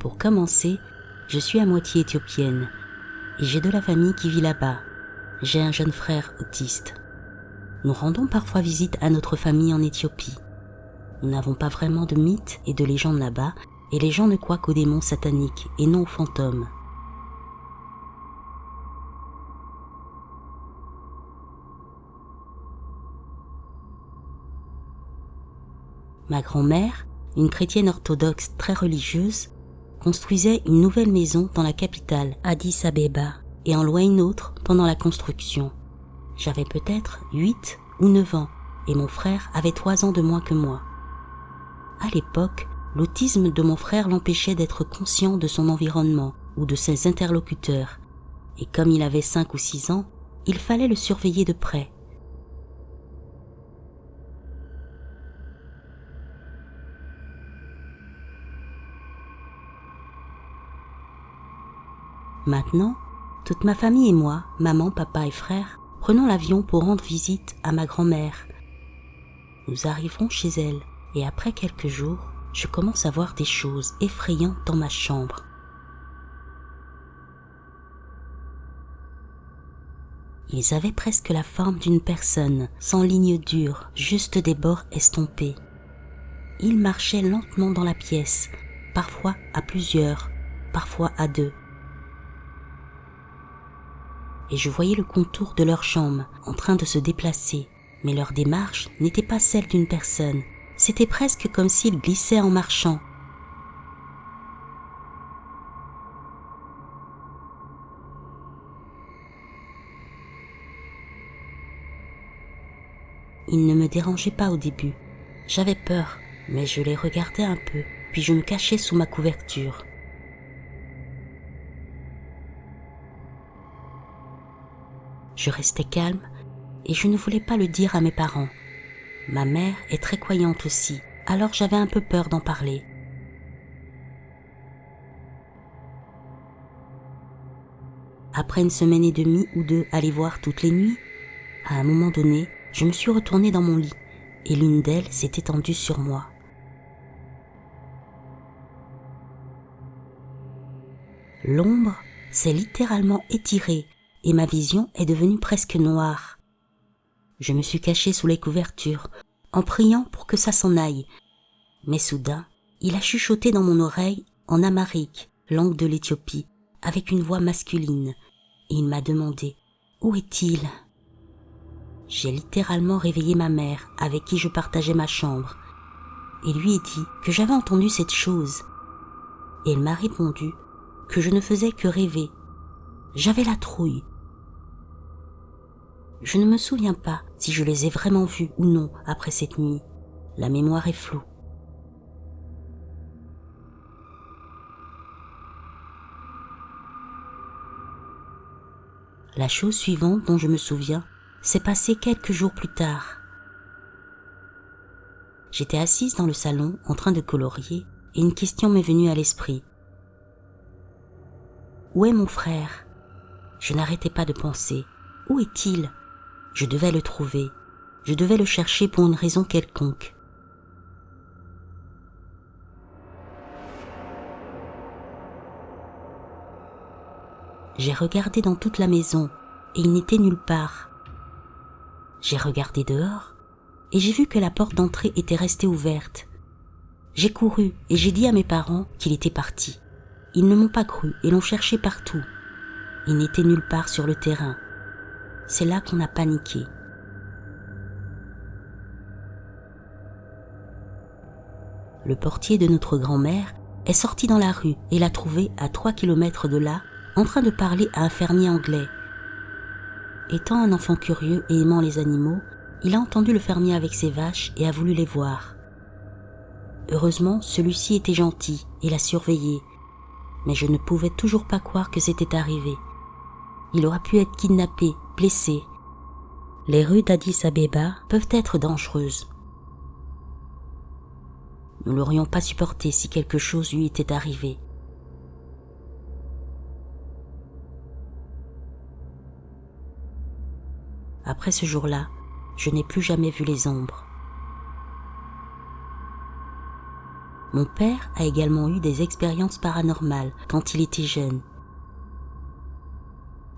Pour commencer, je suis à moitié éthiopienne et j'ai de la famille qui vit là-bas. J'ai un jeune frère autiste. Nous rendons parfois visite à notre famille en Éthiopie. Nous n'avons pas vraiment de mythes et de légendes là-bas et les gens ne croient qu'aux démons sataniques et non aux fantômes. Ma grand-mère, une chrétienne orthodoxe très religieuse, construisait une nouvelle maison dans la capitale, Addis Abeba, et en louait une autre pendant la construction. J'avais peut-être 8 ou 9 ans, et mon frère avait 3 ans de moins que moi. À l'époque, l'autisme de mon frère l'empêchait d'être conscient de son environnement ou de ses interlocuteurs, et comme il avait 5 ou 6 ans, il fallait le surveiller de près. Maintenant, toute ma famille et moi, maman, papa et frère, prenons l'avion pour rendre visite à ma grand-mère. Nous arriverons chez elle et après quelques jours, je commence à voir des choses effrayantes dans ma chambre. Ils avaient presque la forme d'une personne, sans ligne dure, juste des bords estompés. Ils marchaient lentement dans la pièce, parfois à plusieurs, parfois à 2. Et je voyais le contour de leurs jambes en train de se déplacer, mais leur démarche n'était pas celle d'une personne, c'était presque comme s'ils glissaient en marchant. Ils ne me dérangeaient pas au début, j'avais peur, mais je les regardais un peu, puis je me cachais sous ma couverture. Je restais calme et je ne voulais pas le dire à mes parents. Ma mère est très croyante aussi, alors j'avais un peu peur d'en parler. Après une semaine et demie ou 2 à les voir toutes les nuits, à un moment donné, je me suis retournée dans mon lit et l'une d'elles s'est étendue sur moi. L'ombre s'est littéralement étirée et ma vision est devenue presque noire. Je me suis cachée sous les couvertures, en priant pour que ça s'en aille. Mais soudain, il a chuchoté dans mon oreille en amharique, langue de l'Éthiopie, avec une voix masculine, et il m'a demandé « Où est-il » J'ai littéralement réveillé ma mère, avec qui je partageais ma chambre, et lui ai dit que j'avais entendu cette chose. Et elle m'a répondu que je ne faisais que rêver. J'avais la trouille. Je ne me souviens pas si je les ai vraiment vus ou non après cette nuit. La mémoire est floue. La chose suivante dont je me souviens s'est passée quelques jours plus tard. J'étais assise dans le salon en train de colorier et une question m'est venue à l'esprit. Où est mon frère ? Je n'arrêtais pas de penser. Où est-il ? Je devais le trouver. Je devais le chercher pour une raison quelconque. J'ai regardé dans toute la maison et il n'était nulle part. J'ai regardé dehors et j'ai vu que la porte d'entrée était restée ouverte. J'ai couru et j'ai dit à mes parents qu'il était parti. Ils ne m'ont pas cru et l'ont cherché partout. Il n'était nulle part sur le terrain. C'est là qu'on a paniqué. Le portier de notre grand-mère est sorti dans la rue et l'a trouvé à 3 kilomètres de là, en train de parler à un fermier anglais. Étant un enfant curieux et aimant les animaux, il a entendu le fermier avec ses vaches et a voulu les voir. Heureusement, celui-ci était gentil et l'a surveillé, mais je ne pouvais toujours pas croire que c'était arrivé. Il aurait pu être kidnappé, blessé. Les rues d'Addis Abeba peuvent être dangereuses. Nous l'aurions pas supporté si quelque chose lui était arrivé. Après ce jour-là, je n'ai plus jamais vu les ombres. Mon père a également eu des expériences paranormales quand il était jeune.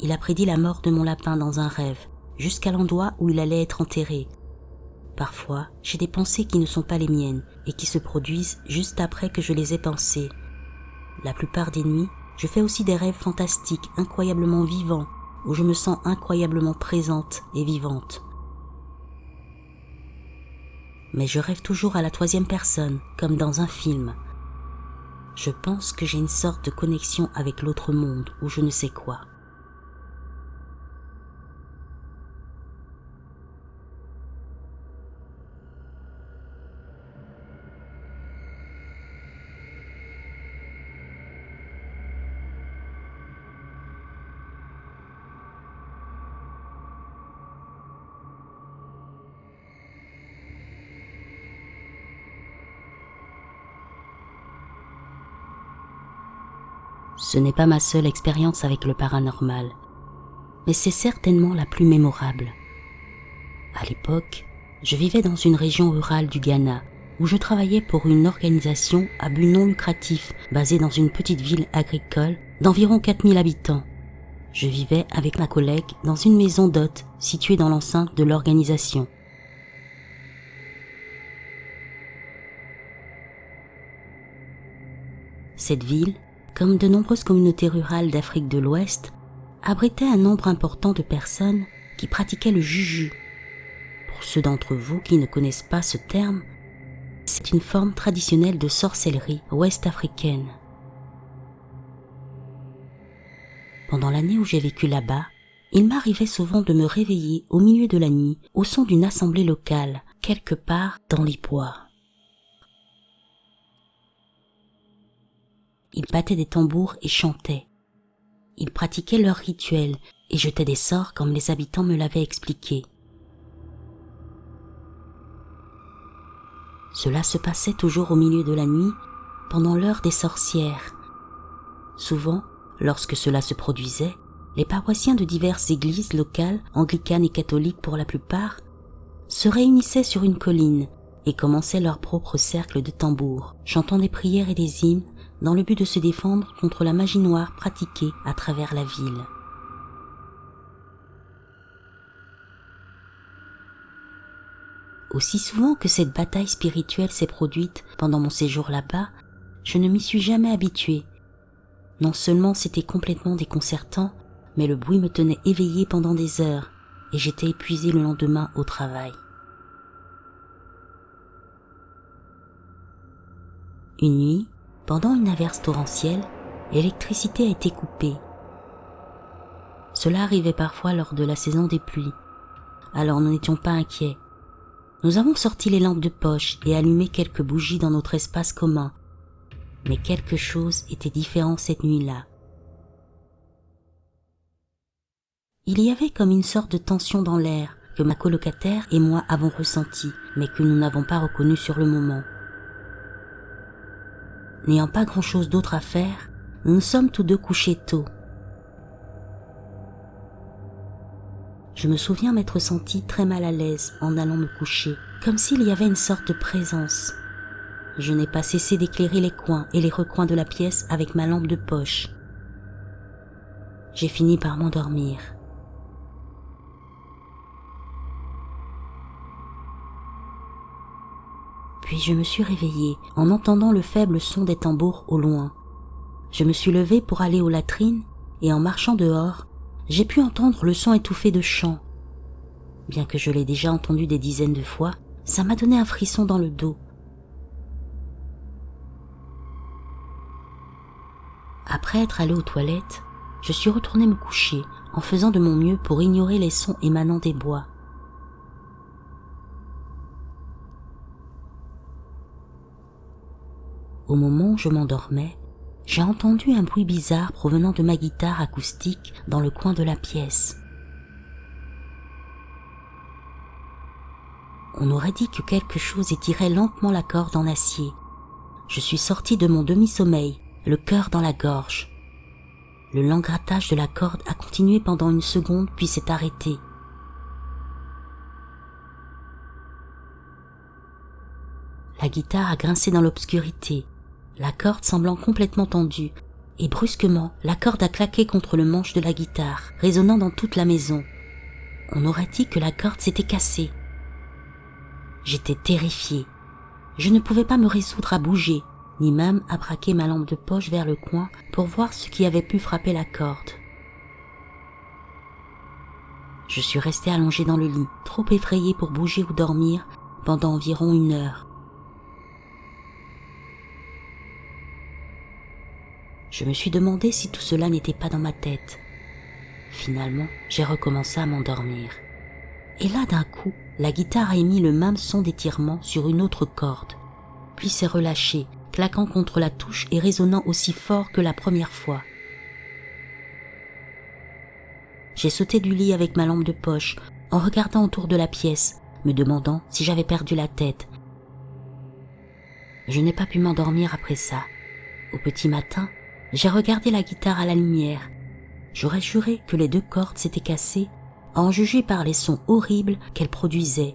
Il a prédit la mort de mon lapin dans un rêve, jusqu'à l'endroit où il allait être enterré. Parfois, j'ai des pensées qui ne sont pas les miennes et qui se produisent juste après que je les ai pensées. La plupart des nuits, je fais aussi des rêves fantastiques, incroyablement vivants, où je me sens incroyablement présente et vivante. Mais je rêve toujours à la troisième personne, comme dans un film. Je pense que j'ai une sorte de connexion avec l'autre monde ou je ne sais quoi. Ce n'est pas ma seule expérience avec le paranormal, mais c'est certainement la plus mémorable. À l'époque, je vivais dans une région rurale du Ghana, où je travaillais pour une organisation à but non lucratif basée dans une petite ville agricole d'environ 4000 habitants. Je vivais avec ma collègue dans une maison d'hôtes située dans l'enceinte de l'organisation. Cette ville, comme de nombreuses communautés rurales d'Afrique de l'Ouest, abritait un nombre important de personnes qui pratiquaient le juju. Pour ceux d'entre vous qui ne connaissent pas ce terme, c'est une forme traditionnelle de sorcellerie ouest-africaine. Pendant l'année où j'ai vécu là-bas, il m'arrivait souvent de me réveiller au milieu de la nuit au son d'une assemblée locale, quelque part dans les bois. Ils battaient des tambours et chantaient. Ils pratiquaient leurs rituels et jetaient des sorts comme les habitants me l'avaient expliqué. Cela se passait toujours au milieu de la nuit, pendant l'heure des sorcières. Souvent, lorsque cela se produisait, les paroissiens de diverses églises locales, anglicanes et catholiques pour la plupart, se réunissaient sur une colline et commençaient leur propre cercle de tambours, chantant des prières et des hymnes dans le but de se défendre contre la magie noire pratiquée à travers la ville. Aussi souvent que cette bataille spirituelle s'est produite pendant mon séjour là-bas, je ne m'y suis jamais habituée. Non seulement c'était complètement déconcertant, mais le bruit me tenait éveillée pendant des heures et j'étais épuisée le lendemain au travail. Une nuit, pendant une averse torrentielle, l'électricité a été coupée. Cela arrivait parfois lors de la saison des pluies, alors nous n'étions pas inquiets. Nous avons sorti les lampes de poche et allumé quelques bougies dans notre espace commun, mais quelque chose était différent cette nuit-là. Il y avait comme une sorte de tension dans l'air que ma colocataire et moi avons ressenti, mais que nous n'avons pas reconnu sur le moment. N'ayant pas grand-chose d'autre à faire, nous nous sommes tous deux couchés tôt. Je me souviens m'être sentie très mal à l'aise en allant me coucher, comme s'il y avait une sorte de présence. Je n'ai pas cessé d'éclairer les coins et les recoins de la pièce avec ma lampe de poche. J'ai fini par m'endormir. Puis je me suis réveillée en entendant le faible son des tambours au loin. Je me suis levée pour aller aux latrines et en marchant dehors, j'ai pu entendre le son étouffé de chants. Bien que je l'ai déjà entendu des dizaines de fois, ça m'a donné un frisson dans le dos. Après être allée aux toilettes, je suis retournée me coucher en faisant de mon mieux pour ignorer les sons émanant des bois. Au moment où je m'endormais, j'ai entendu un bruit bizarre provenant de ma guitare acoustique dans le coin de la pièce. On aurait dit que quelque chose étirait lentement la corde en acier. Je suis sortie de mon demi-sommeil, le cœur dans la gorge. Le lent grattage de la corde a continué pendant une seconde puis s'est arrêté. La La guitare a grincé dans l'obscurité, la corde semblant complètement tendue, et brusquement, la corde a claqué contre le manche de la guitare, résonnant dans toute la maison. On aurait dit que la corde s'était cassée. J'étais terrifiée. Je ne pouvais pas me résoudre à bouger, ni même à braquer ma lampe de poche vers le coin pour voir ce qui avait pu frapper la corde. Je suis restée allongée dans le lit, trop effrayée pour bouger ou dormir pendant environ 1 heure. Je me suis demandé si tout cela n'était pas dans ma tête. Finalement, j'ai recommencé à m'endormir. Et là, d'un coup, la guitare a émis le même son d'étirement sur une autre corde, puis s'est relâchée, claquant contre la touche et résonnant aussi fort que la première fois. J'ai sauté du lit avec ma lampe de poche, en regardant autour de la pièce, me demandant si j'avais perdu la tête. Je n'ai pas pu m'endormir après ça. Au petit matin, j'ai regardé la guitare à la lumière. J'aurais juré que les 2 cordes s'étaient cassées, à en juger par les sons horribles qu'elles produisaient,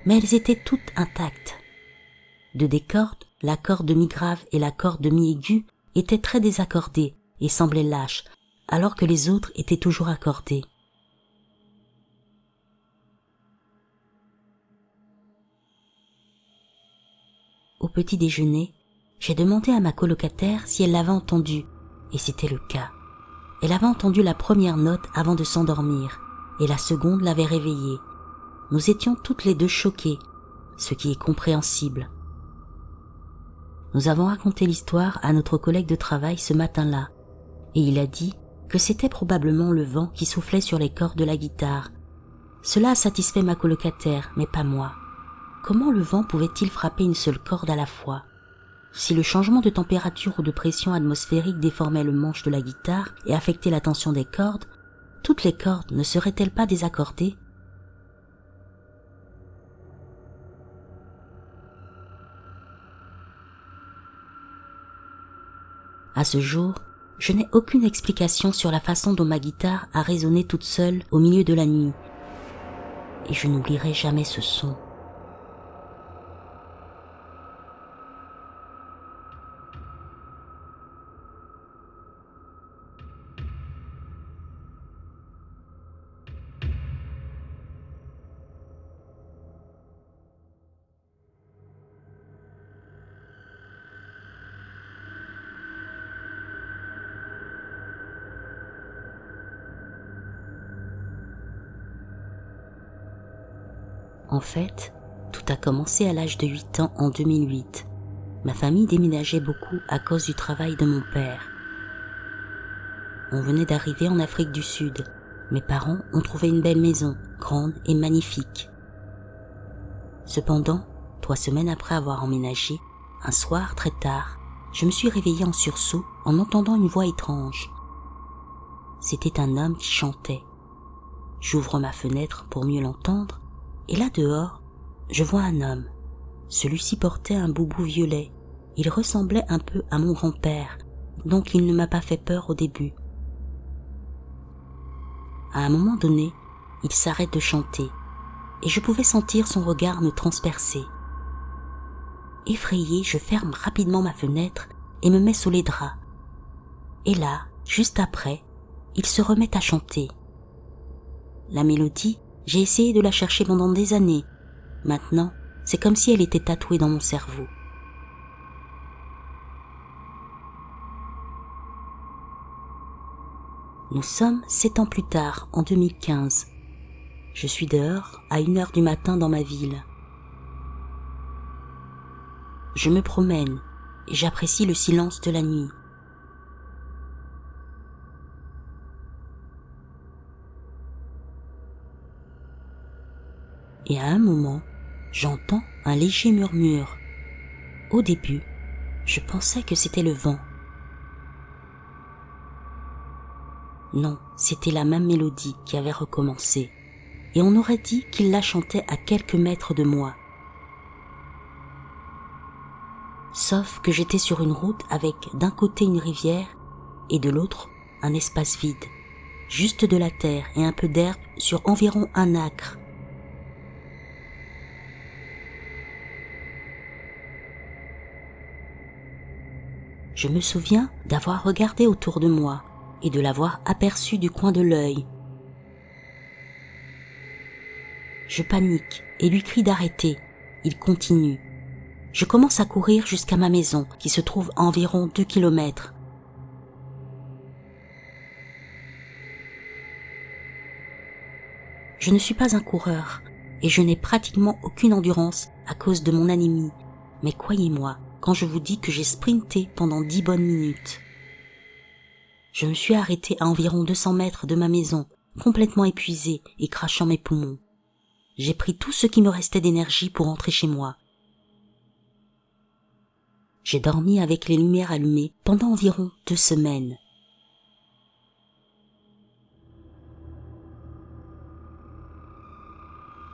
mais elles étaient toutes intactes. De des cordes, la corde de mi grave et la corde de mi aiguë étaient très désaccordées et semblaient lâches, alors que les autres étaient toujours accordées. Au petit déjeuner, j'ai demandé à ma colocataire si elle l'avait entendu, et c'était le cas. Elle avait entendu la première note avant de s'endormir, et la seconde l'avait réveillée. Nous étions toutes les 2 choquées, ce qui est compréhensible. Nous avons raconté l'histoire à notre collègue de travail ce matin-là, et il a dit que c'était probablement le vent qui soufflait sur les cordes de la guitare. Cela a satisfait ma colocataire, mais pas moi. Comment le vent pouvait-il frapper une seule corde à la fois ? Si le changement de température ou de pression atmosphérique déformait le manche de la guitare et affectait la tension des cordes, toutes les cordes ne seraient-elles pas désaccordées ? À ce jour, je n'ai aucune explication sur la façon dont ma guitare a résonné toute seule au milieu de la nuit. Et je n'oublierai jamais ce son. En fait, tout a commencé à l'âge de 8 ans en 2008. Ma famille déménageait beaucoup à cause du travail de mon père. On venait d'arriver en Afrique du Sud. Mes parents ont trouvé une belle maison, grande et magnifique. Cependant, 3 semaines après avoir emménagé, un soir très tard, je me suis réveillée en sursaut en entendant une voix étrange. C'était un homme qui chantait. J'ouvre ma fenêtre pour mieux l'entendre, et là dehors, je vois un homme. Celui-ci portait un boubou violet. Il ressemblait un peu à mon grand-père, donc il ne m'a pas fait peur au début. À un moment donné, il s'arrête de chanter, et je pouvais sentir son regard me transpercer. Effrayée, je ferme rapidement ma fenêtre et me mets sous les draps. Et là, juste après, il se remet à chanter. La mélodie, j'ai essayé de la chercher pendant des années. Maintenant, c'est comme si elle était tatouée dans mon cerveau. Nous sommes 7 ans plus tard, en 2015. Je suis dehors à 1 heure du matin dans ma ville. Je me promène et j'apprécie le silence de la nuit. Et à un moment, j'entends un léger murmure. Au début, je pensais que c'était le vent. Non, c'était la même mélodie qui avait recommencé, et on aurait dit qu'il la chantait à quelques mètres de moi. Sauf que j'étais sur une route avec d'un côté une rivière et de l'autre un espace vide, juste de la terre et un peu d'herbe sur environ 1 acre. Je me souviens d'avoir regardé autour de moi et de l'avoir aperçu du coin de l'œil. Je panique et lui crie d'arrêter. Il continue. Je commence à courir jusqu'à ma maison, qui se trouve à environ 2 kilomètres. Je ne suis pas un coureur et je n'ai pratiquement aucune endurance à cause de mon anémie. Mais croyez-moi, quand je vous dis que j'ai sprinté pendant 10 bonnes minutes. Je me suis arrêté à environ 200 mètres de ma maison, complètement épuisé et crachant mes poumons. J'ai pris tout ce qui me restait d'énergie pour rentrer chez moi. J'ai dormi avec les lumières allumées pendant environ 2 semaines.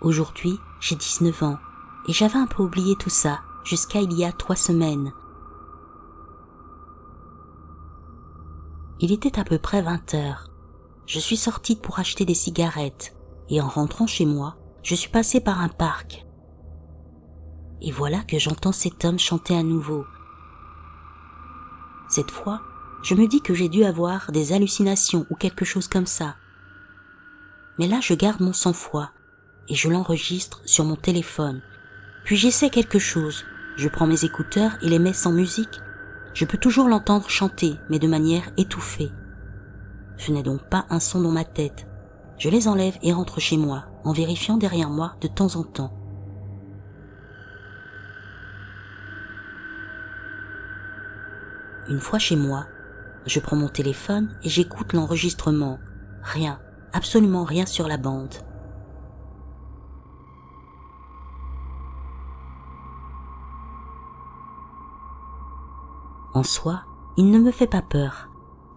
Aujourd'hui, j'ai 19 ans et j'avais un peu oublié tout ça jusqu'à il y a 3 semaines. Il était à peu près 20 heures. Je suis sortie pour acheter des cigarettes et en rentrant chez moi, je suis passée par un parc. Et voilà que j'entends cet homme chanter à nouveau. Cette fois, je me dis que j'ai dû avoir des hallucinations ou quelque chose comme ça. Mais là, je garde mon sang-froid et je l'enregistre sur mon téléphone. Puis j'essaie quelque chose. Je prends mes écouteurs et les mets sans musique. Je peux toujours l'entendre chanter, mais de manière étouffée. Je n'ai donc pas un son dans ma tête. Je les enlève et rentre chez moi, en vérifiant derrière moi de temps en temps. Une fois chez moi, je prends mon téléphone et j'écoute l'enregistrement. Rien, absolument rien sur la bande. En soi, il ne me fait pas peur,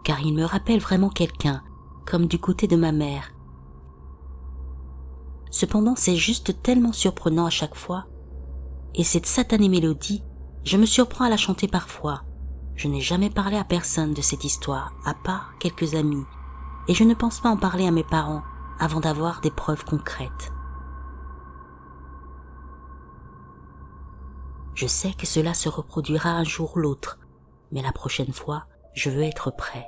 car il me rappelle vraiment quelqu'un, comme du côté de ma mère. Cependant, c'est juste tellement surprenant à chaque fois, et cette satanée mélodie, je me surprends à la chanter parfois. Je n'ai jamais parlé à personne de cette histoire, à part quelques amis, et je ne pense pas en parler à mes parents avant d'avoir des preuves concrètes. Je sais que cela se reproduira un jour ou l'autre, mais la prochaine fois, je veux être prêt.